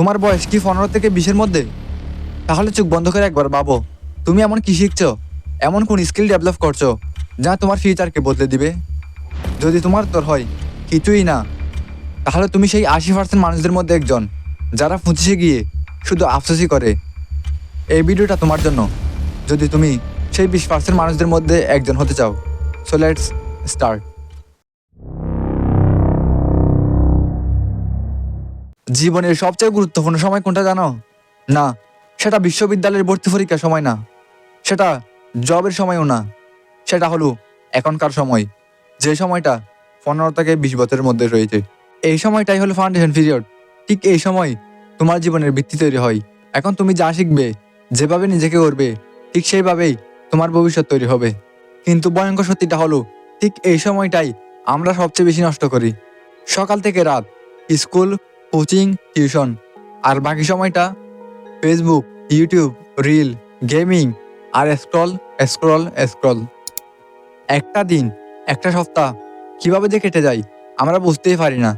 তোমার বয়স কি 15 থেকে 20-এর মধ্যে? তাহলে চোখ বন্ধ করে একবার ভাবো, তুমি এমন কি শিখছো, এমন কোন স্কিল ডেভেলপ করছো যা তোমার ফিউচারকে বদলে দিবে? যদি তোমার উত্তর হয় কিছুই না, তাহলে তুমি সেই 80% মানুষদের মধ্যে একজন যারা 25-এ গিয়ে শুধু আফসোসই করে। এই ভিডিওটা তোমার জন্য, যদি তুমি সেই 20% মানুষদের মধ্যে একজন হতে চাও। So let's start. জীবনের সবচেয়ে গুরুত্বপূর্ণ সময় কোনটা জানো? না, সেটা বিশ্ববিদ্যালয়ের ভর্তি পরীক্ষার সময় না, সেটা জবের সময়ও না, সেটা হলো এখনকার সময়, যে সময়টা 15 থেকে 20 বছরের মধ্যে রয়েছে। এই সময়টাই হলো ফাউন্ডেশন পিরিয়ড। ঠিক এই সময় তোমার জীবনের ভিত্তি তৈরি হয়। এখন তুমি যা শিখবে, যেভাবে নিজেকে করবে, ঠিক সেইভাবেই তোমার ভবিষ্যৎ তৈরি হবে। কিন্তু ভয়ঙ্কর সত্যিটা হলো, ঠিক এই সময়টাই আমরা সবচেয়ে বেশি নষ্ট করি। সকাল থেকে রাত স্কুল, কোচিং, টিউশন, আর বাকি সময়টা ফেসবুক, ইউটিউব, রিল, গেমিং আর স্ক্রল স্ক্রল স্ক্রল। একটা দিন, একটা সপ্তাহ কিভাবে যে কেটে যায় আমরা বুঝতেই পারি না।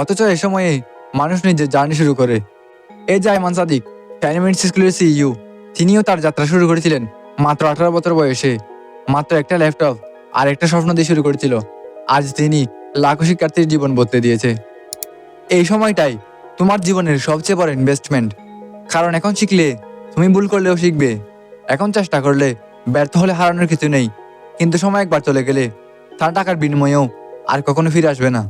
অথচ এ সময়ে মানুষ নিজের জার্নি শুরু করে। এই যে আইমান সাদিক, 10 মিনিটস স্কুলের সিইও, তিনিও তার যাত্রা শুরু করেছিলেন মাত্র 18 বছর বয়সে, মাত্র একটা ল্যাপটপ আর একটা স্বপ্ন দিয়ে শুরু করেছিল। আজ তিনি লাখো শিক্ষার্থীর জীবন বদলে দিয়েছে। এই সময়টাই তোমার জীবনের সবচেয়ে বড় ইনভেস্টমেন্ট। কারণ এখন শিখলে তুমি ভুল করলেও শিখবে, এখন চেষ্টা করলে ব্যর্থ হলে হারানোর কিছু নেই। কিন্তু সময় একবার চলে গেলে তার টাকার বিনিময়েও আর কখনো ফিরে আসবে না।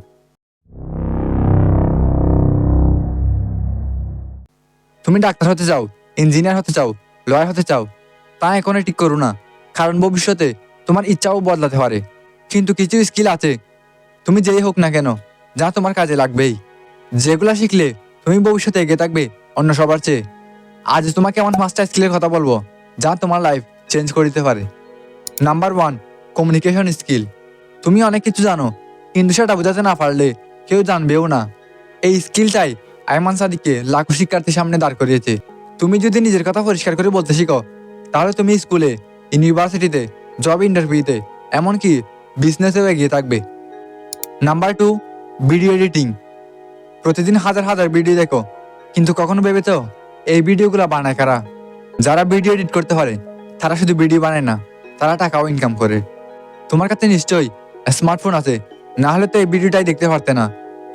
তুমি ডাক্তার হতে চাও, ইঞ্জিনিয়ার হতে চাও, লয়ার হতে চাও, তা এখনই ঠিক করো না। কারণ ভবিষ্যতে তোমার ইচ্ছাও বদলাতে পারে। কিন্তু কিছু স্কিল আছে, তুমি যেই হোক না কেন, যা তোমার কাজে লাগবেই, যেগুলা শিখলে তুমি ভবিষ্যতে এগিয়ে থাকবে অন্য সবার চেয়ে। আজ তোমাকে এমন 5টা স্কিলের কথা বলবো যা তোমার লাইফ চেঞ্জ করে দিতে পারে। Number 1, communication skill. তুমি অনেক কিছু জানো, কিন্তু সেটা বোঝাতে না পারলে কেউ জানবেও না। এই স্কিলটাই আইমান সাদিককে লাখো শিক্ষার্থীর সামনে দাঁড় করিয়েছে। তুমি যদি নিজের কথা পরিষ্কার করে বলতে শিখো, তাহলে তুমি স্কুলে, ইউনিভার্সিটিতে, জব ইন্টারভিউতে, এমনকি বিজনেসেও এগিয়ে থাকবে। Number 2, video editing. প্রতিদিন হাজার হাজার ভিডিও দেখো, কিন্তু কখনো ভেবেছো এই ভিডিওগুলো বানায় কারা? যারা ভিডিও এডিট করতে পারে তারা শুধু ভিডিও বানায় না, তারা টাকাও ইনকাম করে। তোমার কাছে নিশ্চয়ই স্মার্টফোন আছে, না হলে তো এই ভিডিওটাই দেখতে পারতে না।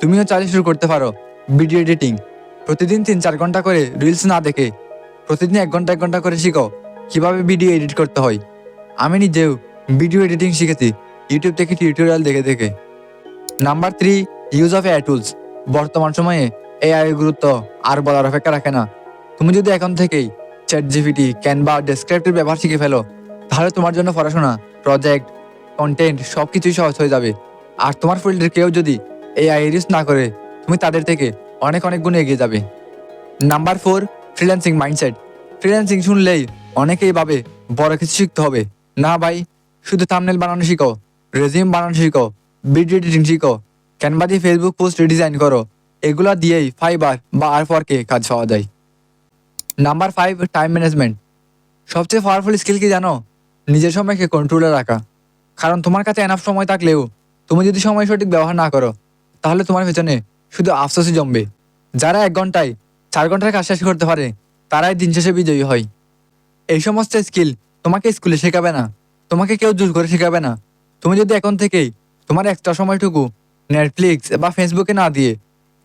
তুমিও চালিয়ে শুরু করতে পারো ভিডিও এডিটিং। প্রতিদিন 3-4 ঘন্টা করে রিলস না দেখে প্রতিদিন 1 ঘন্টা 1 ঘন্টা করে শিখো কিভাবে ভিডিও এডিট করতে হয়। আমি নিজেও ভিডিও এডিটিং শিখেছি ইউটিউব থেকে টিউটোরিয়াল দেখে দেখে। Number 3, use of AI tools. বর্তমান সময়ে এআই এর গুরুত্ব আর বলার অপেক্ষা রাখে না। তুমি যদি এখন থেকেই চ্যাটজিপিটি, ক্যানভা, ডেসক্রিপ্টিভ ব্যবহার শিখে ফেলো, তাহলে তোমার জন্য পড়াশোনা, প্রজেক্ট, কন্টেন্ট সবকিছুই সহজ হয়ে যাবে। আর তোমার ফিল্ডের কেউ যদি এআই ইউজ না করে, তুমি তাদের থেকে অনেক অনেক গুণে এগিয়ে যাবে। Number 4, freelancing mindset. ফ্রিল্যান্সিং শুনলেই অনেকেই ভাবে বড় কিছু শিখতে হবে। না ভাই, শুধু থাম্বনেল বানানো শিখো, রেজিউম বানানো শিখো, ভিডিও এডিটিং শিখো, ক্যানভা দিয়ে ফেসবুক পোস্ট ডিজাইন করো। এগুলা দিয়েই ফাইবার বা আরফওয়ার্কে কাজ পাওয়া যায়। Number 5, time management. সবচেয়ে পাওয়ারফুল স্কিল কি জানো? নিজের সময়কে কন্ট্রোলে রাখা। কারণ তোমার কাছে এনাফ সময় থাকলেও তুমি যদি সময় সঠিক ব্যবহার না করো, তাহলে তোমার পেছনে শুধু আফসোসই জমবে। যারা 1 ঘন্টায় 4 ঘন্টার কাজ শেষ করতে পারে, তারাই দিন শেষে বিজয়ী হয়। এই সমস্ত স্কিল তোমাকে স্কুলে শেখাবে না, তোমাকে কেউ জোর করে শেখাবে না। তুমি যদি এখন থেকেই তোমার এক্সট্রা সময়টুকু নেটফ্লিক্স বা ফেসবুকে না দিয়ে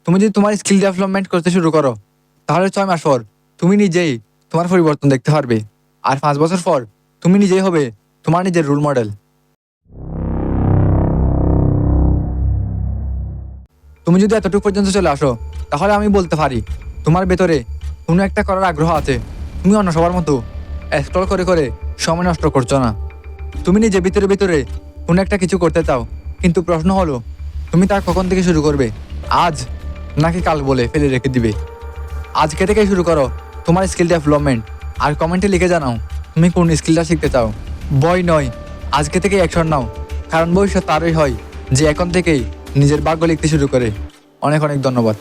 তুমি যদি তোমার স্কিল ডেভেলপমেন্ট করতে শুরু করো, তাহলে 6 মাস পর তুমি নিজেই তোমার পরিবর্তন দেখতে পারবে। আর 5 বছর পর তুমি নিজেই হবে তোমার নিজের রোল মডেল। তুমি যদি এতটুকু পর্যন্ত চলে আসো, তাহলে আমি বলতে পারি তোমার ভেতরে কোনো একটা করার আগ্রহ আছে। তুমি অন্য সবার মতো স্ক্রল করে করে সময় নষ্ট করছো না। তুমি নিজে ভিতরে ভিতরে কোনো একটা কিছু করতে চাও, কিন্তু প্রশ্ন হলো তুমি তা কখন থেকে শুরু করবে? আজ নাকি কাল বলে ফেলে রেখে দিবে? আজকে থেকেই শুরু করো তোমার স্কিল ডেভেলপমেন্ট। আর কমেন্টে লিখে জানাও তুমি কোন স্কিলটা শিখতে চাও। ভয় নয়, আজকে থেকেই অ্যাকশন নাও। কারণ ভবিষ্যৎ তারই হয় যে এখন থেকেই নিজের ভাগ্য লিখতে শুরু করে। অনেক অনেক ধন্যবাদ।